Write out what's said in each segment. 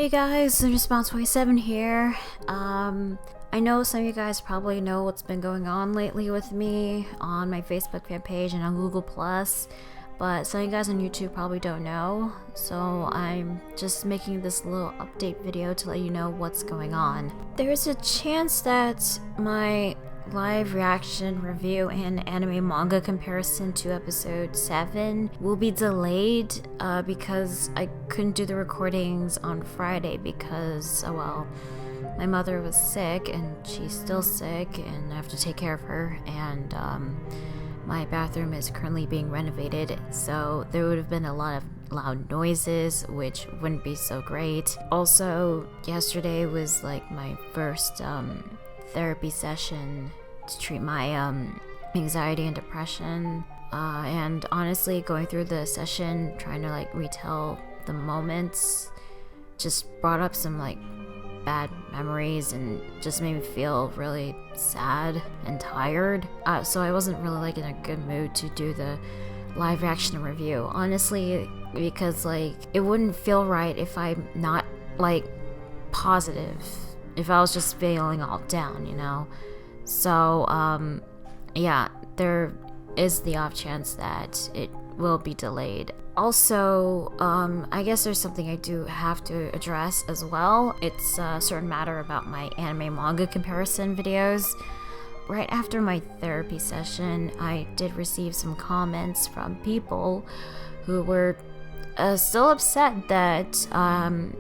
Hey guys, Response27 here. I know some of you guys probably know what's been going on lately with me on my Facebook fan page and on Google+, but some of you guys on YouTube probably don't know, so I'm just making this little update video to let you know what's going on. There's a chance that my live reaction review and anime manga comparison to episode 7 will be delayed because I couldn't do the recordings on Friday because, my mother was sick and she's still sick and I have to take care of her, and my bathroom is currently being renovated, so there would have been a lot of loud noises, which wouldn't be so great. Also, yesterday was like my first therapy session to treat my anxiety and depression, and honestly going through the session trying to retell the moments just brought up some bad memories and just made me feel really sad and tired, so I wasn't really in a good mood to do the live reaction review, honestly, because it wouldn't feel right if I'm not positive, if I was just feeling all down, you know. So yeah, there is the off chance that it will be delayed. Also, I guess there's something I do have to address as well. It's a certain matter about my anime manga comparison videos. Right after my therapy session, I did receive some comments from people who were still upset that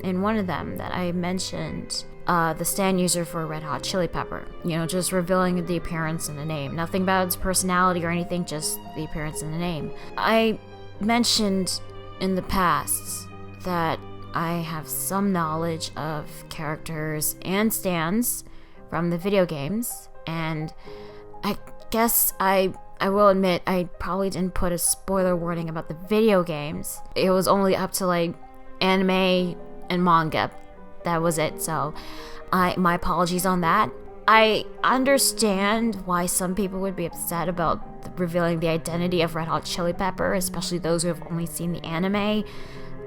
in one of them that I mentioned the stand user for Red Hot Chili Pepper, you know, just revealing the appearance and the name. Nothing about its personality or anything, just the appearance and the name. I mentioned in the past that I have some knowledge of characters and stands from the video games, and I guess I will admit I probably didn't put a spoiler warning about the video games. It was only up to anime and manga. That was it, so my apologies on that. I understand why some people would be upset about revealing the identity of Red Hot Chili Pepper, especially those who have only seen the anime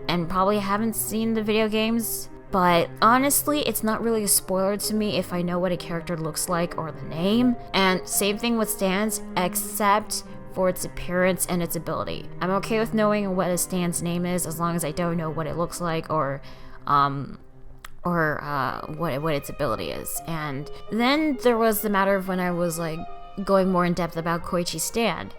and probably haven't seen the video games. But honestly, it's not really a spoiler to me if I know what a character looks like or the name. And same thing with stands, except for its appearance and its ability. I'm okay with knowing what a stand's name is as long as I don't know what it looks like or what its ability is. And then there was the matter of when I was going more in depth about Koichi's stand.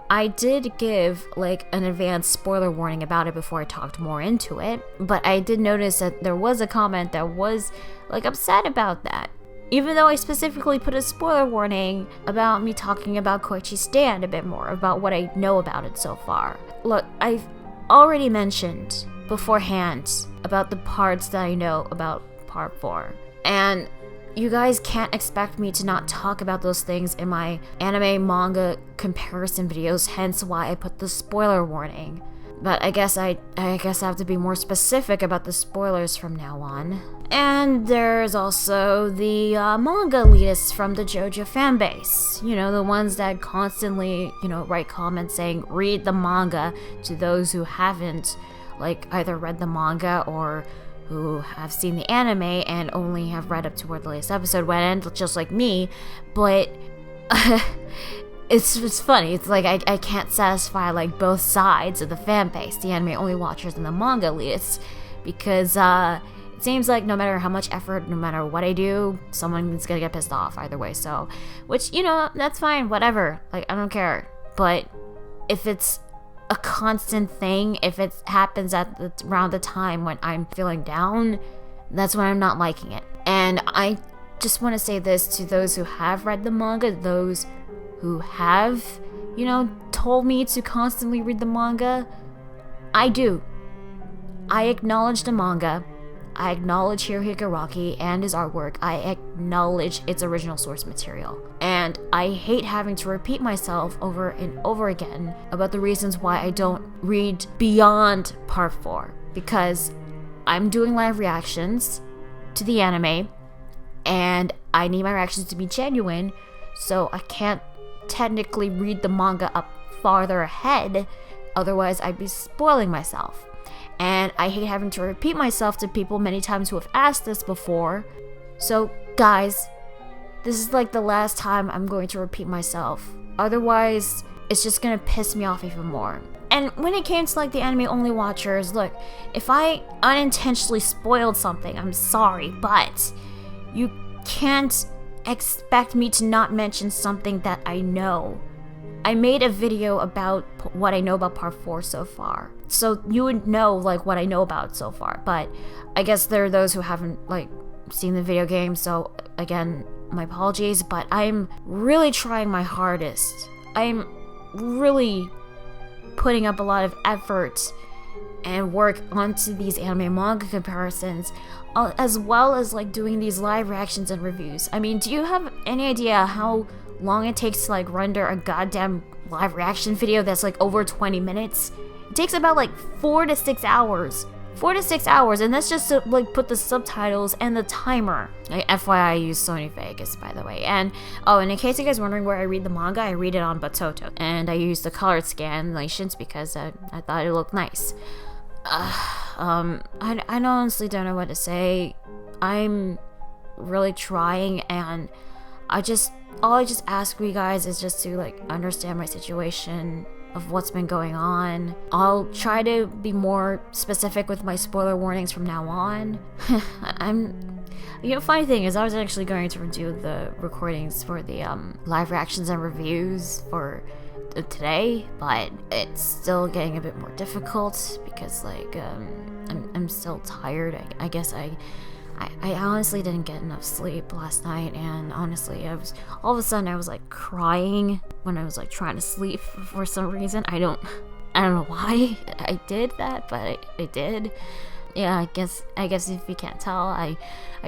I did give an advanced spoiler warning about it before I talked more into it, but I did notice that there was a comment that was upset about that, even though I specifically put a spoiler warning about me talking about Koichi's stand a bit more, about what I know about it so far. Look, I've already mentioned beforehand about the parts that I know about part 4, and you guys can't expect me to not talk about those things in my anime manga comparison videos, hence why I put the spoiler warning. But I guess I have to be more specific about the spoilers from now on. And there's also the manga elitists from the Jojo fanbase. You know, the ones that constantly, write comments saying, read the manga, to those who haven't, either read the manga or who have seen the anime and only have read up to where the latest episode went, and just like me. But it's funny. It's I can't satisfy both sides of the fan base, the anime only watchers and the manga elitists, because it seems like no matter how much effort, no matter what I do, someone's gonna get pissed off either way. So, which, that's fine, whatever. I don't care. But if it's a constant thing, if it happens around the time when I'm feeling down, that's when I'm not liking it. And I just want to say this to those who have read the manga, those who have, told me to constantly read the manga. I do. I acknowledge the manga. I acknowledge Hirohiko Araki and his artwork. I acknowledge its original source material. And I hate having to repeat myself over and over again about the reasons why I don't read beyond part 4. Because I'm doing live reactions to the anime, and I need my reactions to be genuine, so I can't technically read the manga up farther ahead, otherwise I'd be spoiling myself. and I hate having to repeat myself to people many times who have asked this before. So guys, this is like the last time I'm going to repeat myself. Otherwise, it's just gonna piss me off even more. And when it came to like the anime only watchers, look, if I unintentionally spoiled something, I'm sorry, but you can't expect me to not mention something that I know. I made a video about what I know about part 4 so far, so you would know like what I know about so far. But I guess there are those who haven't like seen the video game, so again, my apologies, but I'm really trying my hardest. I'm really putting up a lot of effort and work onto these anime and manga comparisons, as well as like doing these live reactions and reviews. I mean, do you have any idea how long it takes to like render a goddamn live reaction video that's like over 20 minutes? It takes about like 4 to 6 hours. 4 to 6 hours, and that's just to like put the subtitles and the timer. FYI, I use Sony Vegas, by the way. And in case you guys are wondering where I read the manga, I read it on Batoto, and I use the colored scanlations because I thought it looked nice. I honestly don't know what to say. I'm really trying, and all I just ask you guys is just to like understand my situation of what's been going on. I'll try to be more specific with my spoiler warnings from now on. Funny thing is, I was actually going to do the recordings for the live reactions and reviews for today, but it's still getting a bit more difficult because like I'm still tired. I guess I honestly didn't get enough sleep last night, and honestly, all of a sudden I was like crying when I was like trying to sleep for some reason. I don't know why I did that, but I did. Yeah, I guess if you can't tell, I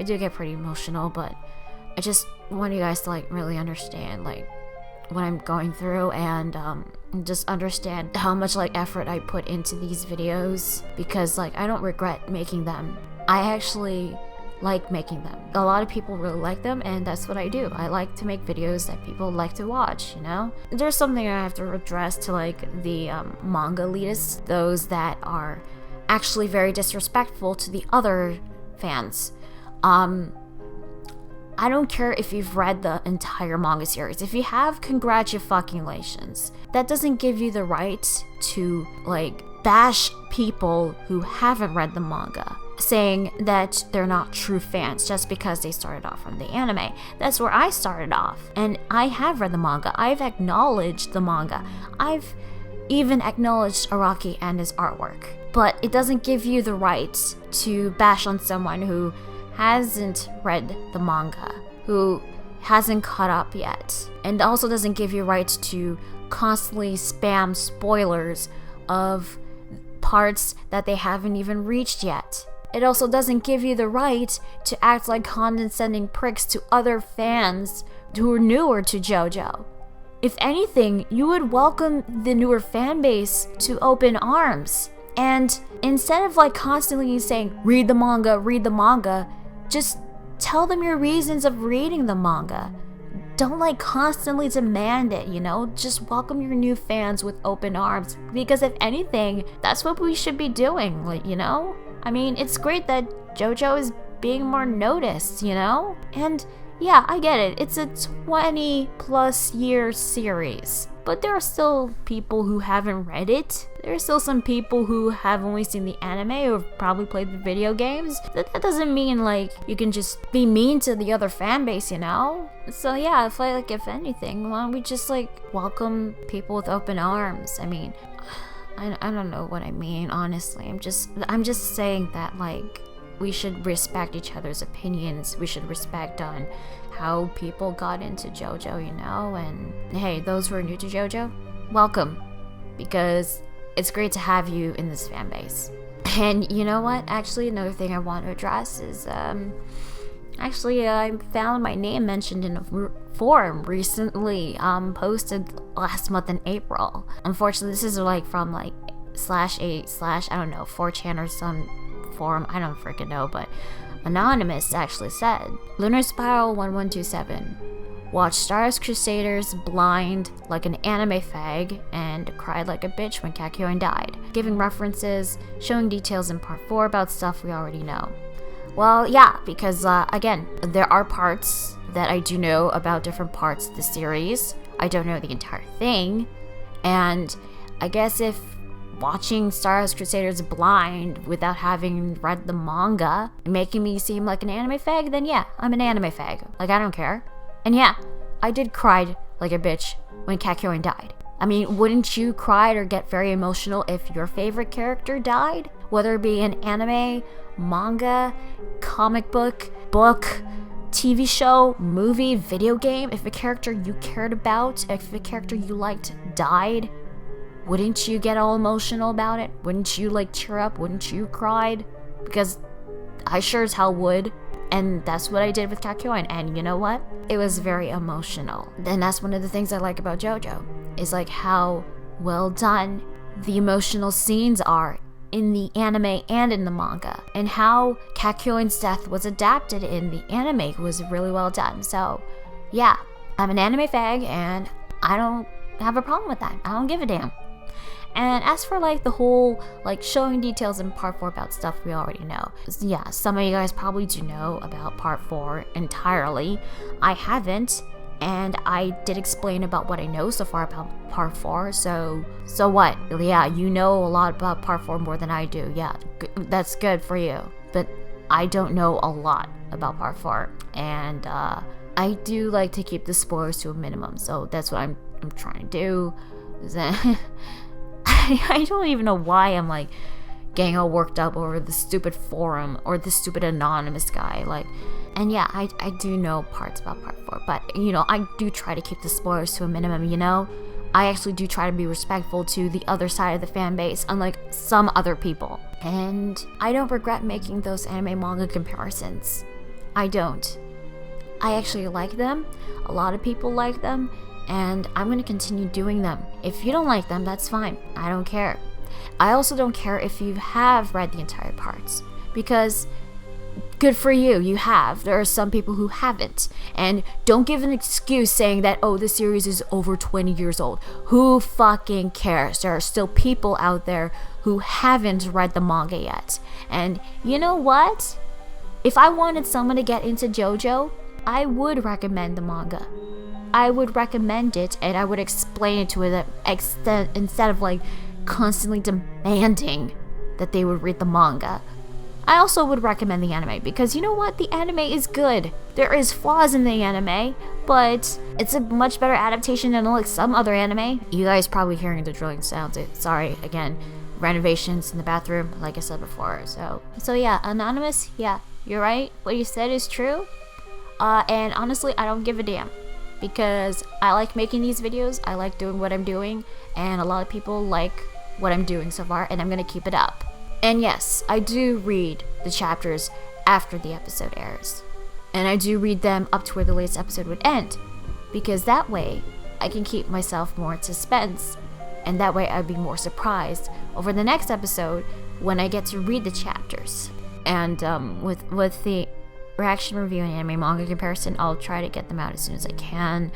do get pretty emotional, but I just want you guys to like really understand like what I'm going through, and just understand how much like effort I put into these videos, because like I don't regret making them. I actually like making them. A lot of people really like them, and that's what I do. I like to make videos that people like to watch, you know? There's something I have to address to like the manga elitists, those that are actually very disrespectful to the other fans. I don't care if you've read the entire manga series. If you have, congratulations. That doesn't give you the right to like bash people who haven't read the manga, saying that they're not true fans just because they started off from the anime. That's where I started off, and I have read the manga. I've acknowledged the manga. I've even acknowledged Araki and his artwork. But it doesn't give you the right to bash on someone who hasn't read the manga, who hasn't caught up yet, and also doesn't give you right to constantly spam spoilers of parts that they haven't even reached yet. It also doesn't give you the right to act like condescending pricks to other fans who are newer to Jojo. If anything, you would welcome the newer fan base to open arms. And instead of like constantly saying, read the manga, just tell them your reasons of reading the manga. Don't like constantly demand it, you know? Just welcome your new fans with open arms. Because if anything, that's what we should be doing, like, you know? I mean, it's great that Jojo is being more noticed, you know? And yeah, I get it. It's a 20+ year series. But there are still people who haven't read it. There are still some people who have only seen the anime or have probably played the video games. That doesn't mean like you can just be mean to the other fan base, you know? So yeah, if anything, why don't we just like welcome people with open arms? I mean, I don't know what I mean, honestly. I'm just saying that like we should respect each other's opinions. We should respect on how people got into JoJo, you know? And hey, those who are new to JoJo, welcome, because it's great to have you in this fan base. And you know what? Actually, another thing I want to address is, I found my name mentioned in a forum recently, posted last month in April. Unfortunately, this is like from like /8/ I don't know, 4chan or some forum, I don't freaking know, but Anonymous actually said, Lunar Spiral 1127, watched Stardust Crusaders blind like an anime fag and cried like a bitch when Kakyoin died, giving references, showing details in part 4 about stuff we already know. Well, yeah, because again, there are parts that I do know about different parts of the series. I don't know the entire thing, and I guess if watching Stardust Crusaders blind without having read the manga making me seem like an anime fag, then yeah, I'm an anime fag. Like, I don't care. And yeah, I did cry like a bitch when Kakyoin died. I mean, wouldn't you cry or get very emotional if your favorite character died? Whether it be an anime, manga, comic book, TV show, movie, video game, if a character you cared about, if a character you liked died, wouldn't you get all emotional about it? Wouldn't you like cheer up? Wouldn't you cry? Because I sure as hell would. And that's what I did with Kakyoin. And you know what? It was very emotional. And that's one of the things I like about Jojo, is like how well done the emotional scenes are in the anime and in the manga. And how Kakyoin's death was adapted in the anime was really well done. So yeah, I'm an anime fag and I don't have a problem with that. I don't give a damn. And as for like the whole like showing details in part 4 about stuff we already know, yeah, some of you guys probably do know about part 4 entirely. I haven't, and I did explain about what I know so far about part 4. So what? Yeah, you know a lot about part 4 more than I do. Yeah, that's good for you. But I don't know a lot about part 4, and I do like to keep the spoilers to a minimum. So that's what I'm trying to do. I don't even know why I'm like getting all worked up over the stupid forum or the stupid anonymous guy. Like, and yeah, I do know parts about part 4, but you know, I do try to keep the spoilers to a minimum, you know? I actually do try to be respectful to the other side of the fan base, unlike some other people. And I don't regret making those anime manga comparisons. I don't. I actually like them. A lot of people like them. And I'm going to continue doing them. If you don't like them, that's fine. I don't care. I also don't care if you have read the entire parts, because good for you, you have. There are some people who haven't. And don't give an excuse saying that, oh, the series is over 20 years old. Who fucking cares? There are still people out there who haven't read the manga yet. And you know what? If I wanted someone to get into Jojo, I would recommend the manga. I would recommend it, and I would explain it to it instead of like constantly demanding that they would read the manga. I also would recommend the anime, because you know what? The anime is good. There is flaws in the anime, but it's a much better adaptation than like some other anime. You guys probably hearing the drilling sounds. Sorry, again, renovations in the bathroom, like I said before. So yeah, Anonymous, yeah, you're right. What you said is true. And honestly, I don't give a damn, because I like making these videos, I like doing what I'm doing, and a lot of people like what I'm doing so far, and I'm gonna keep it up. And yes, I do read the chapters after the episode airs, and I do read them up to where the latest episode would end, because that way I can keep myself more in suspense, and that way I'd be more surprised over the next episode when I get to read the chapters. And with the reaction review and anime manga comparison, I'll try to get them out as soon as I can.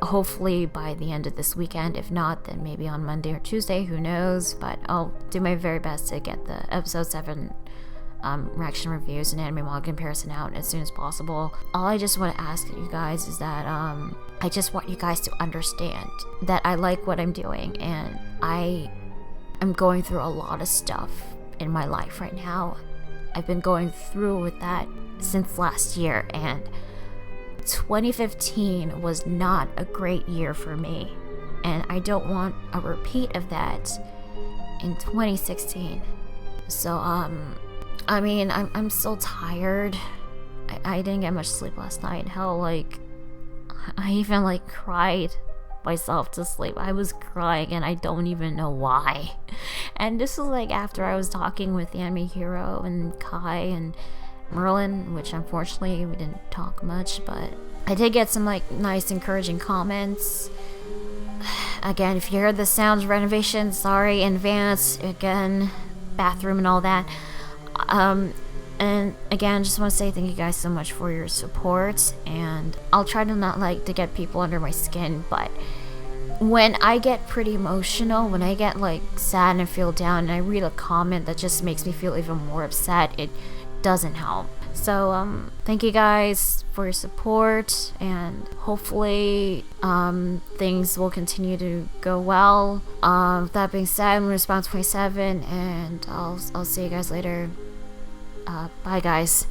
Hopefully by the end of this weekend. If not, then maybe on Monday or Tuesday, who knows, but I'll do my very best to get the episode 7 reaction reviews and anime manga comparison out as soon as possible. All I just want to ask you guys is that I just want you guys to understand that I like what I'm doing, and I am going through a lot of stuff in my life right now. I've been going through with that since last year, and 2015 was not a great year for me, and I don't want a repeat of that in 2016. So I mean, I'm still tired. I didn't get much sleep last night. Hell, like, I even like cried myself to sleep. I was crying and I don't even know why. And this was like after I was talking with Anime Hero and Kai and Merlin, which unfortunately we didn't talk much, but I did get some like nice encouraging comments. Again, if you heard the sounds renovation, sorry in advance. Again, bathroom and all that. And again, just want to say thank you guys so much for your support, and I'll try to not like to get people under my skin, but when I get pretty emotional, when I get like sad and feel down, and I read a comment that just makes me feel even more upset, it doesn't help. So thank you guys for your support, and hopefully things will continue to go well. With that being said, I'm Response 27, and I'll see you guys later. Bye guys.